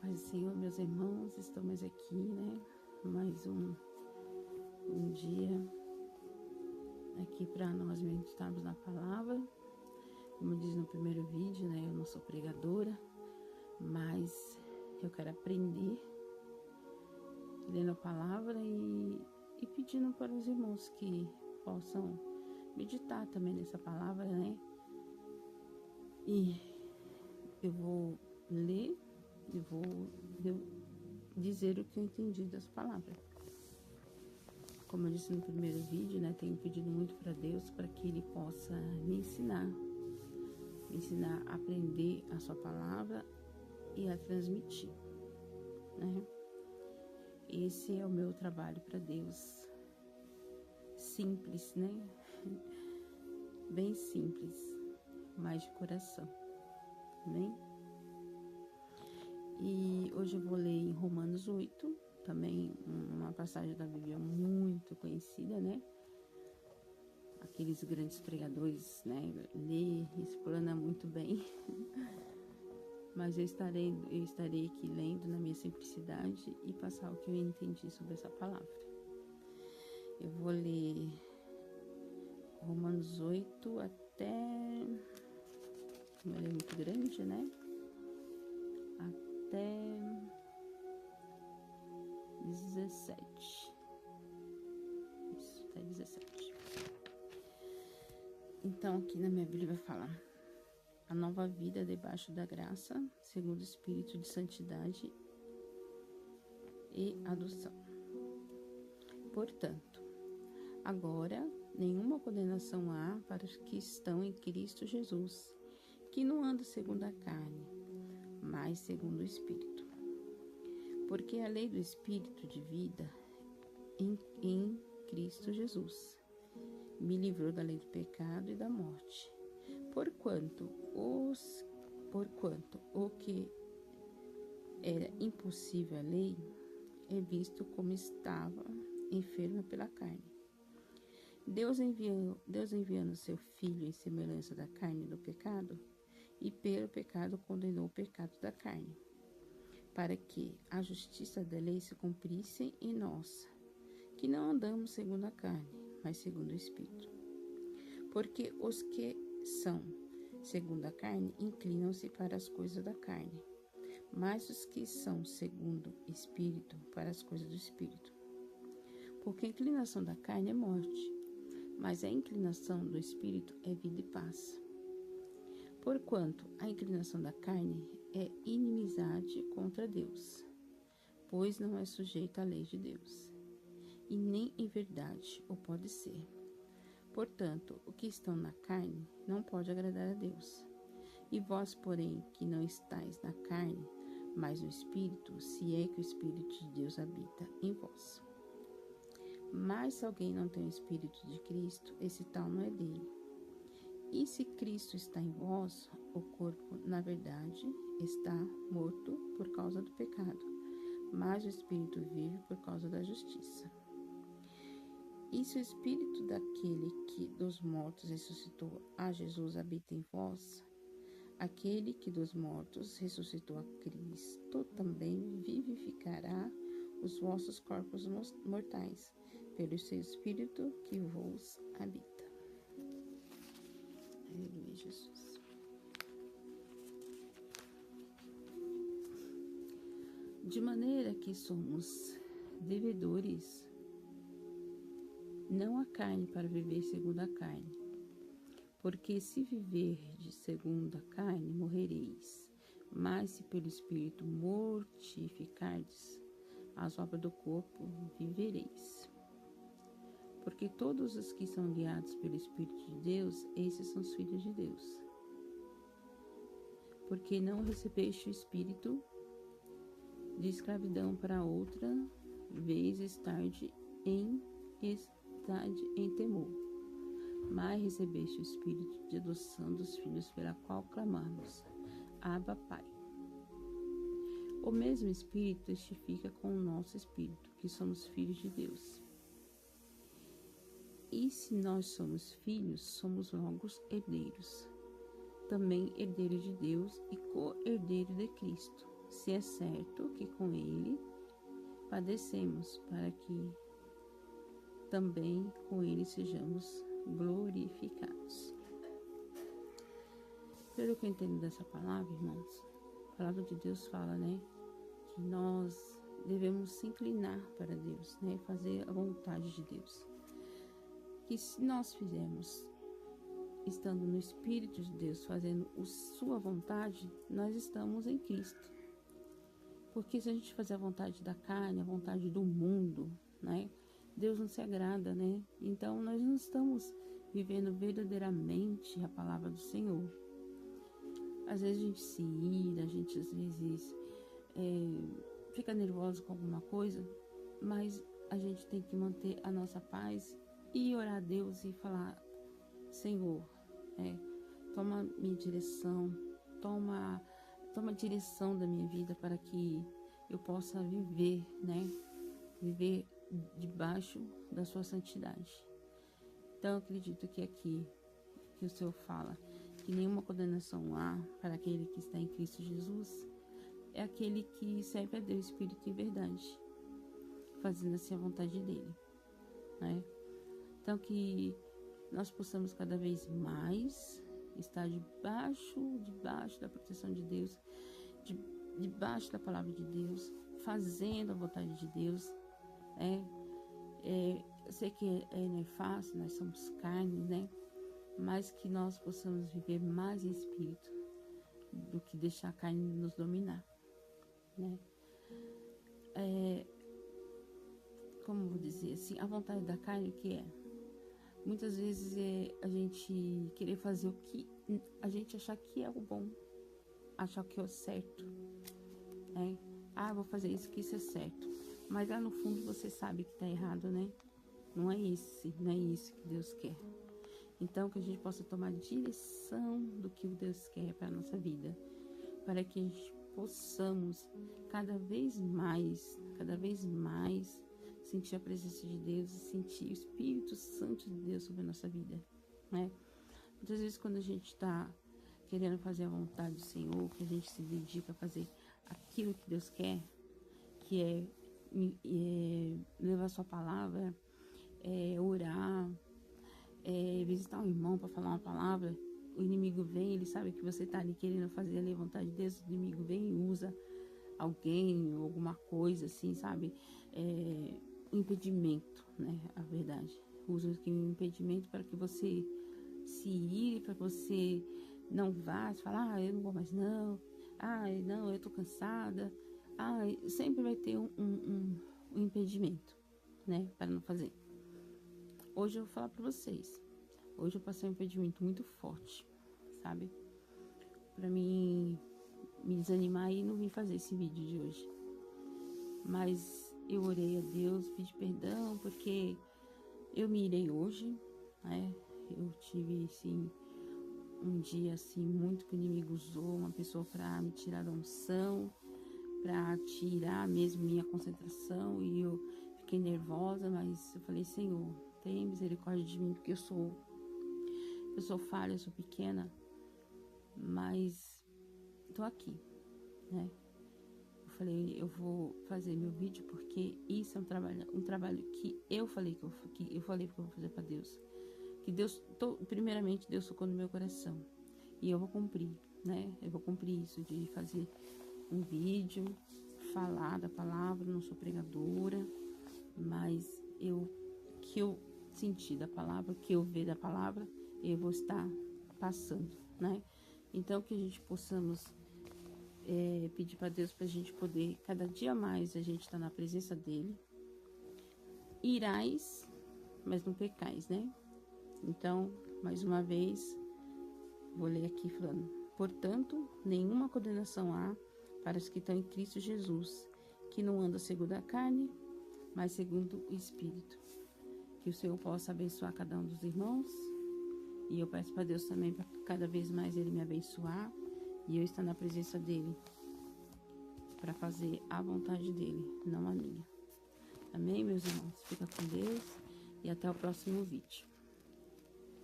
Paz do Senhor, meus irmãos, estamos aqui, né? Mais um dia aqui para nós meditarmos na palavra. Como diz no primeiro vídeo, né? Eu não sou pregadora, mas eu quero aprender lendo a palavra e pedindo para os irmãos que possam meditar também nessa palavra, né? E eu vou ler e vou dizer o que eu entendi das palavras. Como eu disse no primeiro vídeo, né, tenho pedido muito para Deus para que Ele possa me ensinar a aprender a sua palavra e a transmitir, né? Esse é o meu trabalho para Deus. Simples, né? Bem simples, mas de coração, amém? E hoje eu vou ler em Romanos 8, também uma passagem da Bíblia muito conhecida, né? Aqueles grandes pregadores, né? Lê, explana muito bem. Mas eu estarei aqui lendo na minha simplicidade e passar o que eu entendi sobre essa palavra. Eu vou ler Romanos 8 até... Como ele é muito grande, né? Até 17. Isso, até 17. Então, aqui na minha Bíblia vai falar: a nova vida debaixo da graça, segundo o Espírito de santidade e adoção. Portanto, agora nenhuma condenação há para os que estão em Cristo Jesus, que não andam segundo a carne, mas segundo o Espírito. Porque a lei do Espírito de vida em Cristo Jesus me livrou da lei do pecado e da morte. Porquanto o que era impossível à lei é visto como estava enferma pela carne. Deus enviando seu Filho em semelhança da carne do pecado, e pelo pecado condenou o pecado da carne, para que a justiça da lei se cumprisse em nós, que não andamos segundo a carne, mas segundo o Espírito. Porque os que são segundo a carne inclinam-se para as coisas da carne, mas os que são segundo o Espírito para as coisas do Espírito. Porque a inclinação da carne é morte, mas a inclinação do Espírito é vida e paz. Porquanto a inclinação da carne é inimizade contra Deus, pois não é sujeita à lei de Deus, e nem em verdade o pode ser. Portanto, o que estão na carne não pode agradar a Deus. E vós, porém, que não estáis na carne, mas no Espírito, se é que o Espírito de Deus habita em vós. Mas se alguém não tem o Espírito de Cristo, esse tal não é dele. E se Cristo está em vós, o corpo, na verdade, está morto por causa do pecado, mas o Espírito vive por causa da justiça. E se o Espírito daquele que dos mortos ressuscitou a Jesus habita em vós, aquele que dos mortos ressuscitou a Cristo também vivificará os vossos corpos mortais, pelo seu Espírito que vos habita. Aleluia, Jesus. De maneira que somos devedores, não a carne para viver segundo a carne. Porque se viverdes segundo a carne, morrereis. Mas se pelo Espírito mortificardes as obras do corpo, vivereis. Porque todos os que são guiados pelo Espírito de Deus, esses são os filhos de Deus. Porque não recebeste o Espírito de escravidão para outra vez estar em temor, mas recebeste o Espírito de adoção dos filhos, pela qual clamamos: Abba, Pai. O mesmo Espírito testifica com o nosso Espírito que somos filhos de Deus. E se nós somos filhos, somos logo herdeiros, também herdeiros de Deus e co-herdeiro de Cristo, se é certo que com ele padecemos, para que também com ele sejamos glorificados. Pelo que eu entendo dessa palavra, irmãos, a palavra de Deus fala, né, que nós devemos se inclinar para Deus, né, fazer a vontade de Deus. Que se nós fizermos, estando no Espírito de Deus, fazendo a sua vontade, nós estamos em Cristo. Porque se a gente fazer a vontade da carne, a vontade do mundo, né, Deus não se agrada, né? Então nós não estamos vivendo verdadeiramente a palavra do Senhor. Às vezes a gente se ira, a gente às vezes fica nervoso com alguma coisa, mas a gente tem que manter a nossa paz e orar a Deus e falar: Senhor, toma minha direção, toma a direção da minha vida para que eu possa viver, né? Viver debaixo da sua santidade. Então eu acredito que aqui que o Senhor fala que nenhuma condenação há para aquele que está em Cristo Jesus, é aquele que serve a Deus, Espírito e verdade, fazendo assim a vontade dele, né? Então que nós possamos cada vez mais estar debaixo da proteção de Deus, debaixo da palavra de Deus, fazendo a vontade de Deus. Eu sei que não é fácil, nós somos carne, né? Mas que nós possamos viver mais em espírito do que deixar a carne nos dominar, né? Como vou dizer assim, a vontade da carne, o que é? Muitas vezes a gente querer fazer o que a gente achar que é o bom, achar que é o certo, né? Vou fazer isso, que isso é certo. Mas lá no fundo você sabe que tá errado, né? Não é isso que Deus quer. Então que a gente possa tomar direção do que Deus quer para a nossa vida, para que a gente possamos cada vez mais sentir a presença de Deus e sentir o Espírito Santo de Deus sobre a nossa vida, né? Muitas vezes quando a gente está querendo fazer a vontade do Senhor, que a gente se dedica a fazer aquilo que Deus quer, que é levar a sua palavra, orar, visitar um irmão para falar uma palavra, o inimigo vem, ele sabe que você está ali querendo fazer a vontade de Deus, o inimigo vem e usa alguém ou alguma coisa assim, sabe? Impedimento, né? A verdade. Usa aqui um impedimento para que você se ire, para que você não vá, falar, eu não vou mais não, não, eu tô cansada. Sempre vai ter um impedimento, né? Para não fazer. Hoje eu vou falar para vocês. Hoje eu passei um impedimento muito forte, sabe? Para mim me desanimar e não vim fazer esse vídeo de hoje. Mas eu orei a Deus, pedi perdão, porque eu me irei hoje, né? Eu tive, assim, um dia, assim, muito que o inimigo usou uma pessoa para me tirar da unção, para tirar mesmo minha concentração, e eu fiquei nervosa, mas eu falei: Senhor, tenha misericórdia de mim, porque eu sou falha, eu sou pequena, mas tô aqui, né? Eu falei: eu vou fazer meu vídeo porque isso é um trabalho que eu falei que eu vou fazer para Deus, que Deus, primeiramente Deus tocou no meu coração, e eu vou cumprir, né? Eu vou cumprir isso de fazer um vídeo, falar da palavra. Não sou pregadora, mas que eu senti da palavra, que eu ver da palavra, eu vou estar passando, né? Então que a gente possamos pedir para Deus, para a gente poder cada dia mais a gente estar na presença dele. Irais, mas não pecais, né? Então, mais uma vez, vou ler aqui falando: portanto, nenhuma condenação há para os que estão em Cristo Jesus, que não andam segundo a carne, mas segundo o Espírito. Que o Senhor possa abençoar cada um dos irmãos, e eu peço para Deus também para cada vez mais ele me abençoar e eu estar na presença dele para fazer a vontade dele, não a minha. Amém, meus irmãos? Fica com Deus e até o próximo vídeo.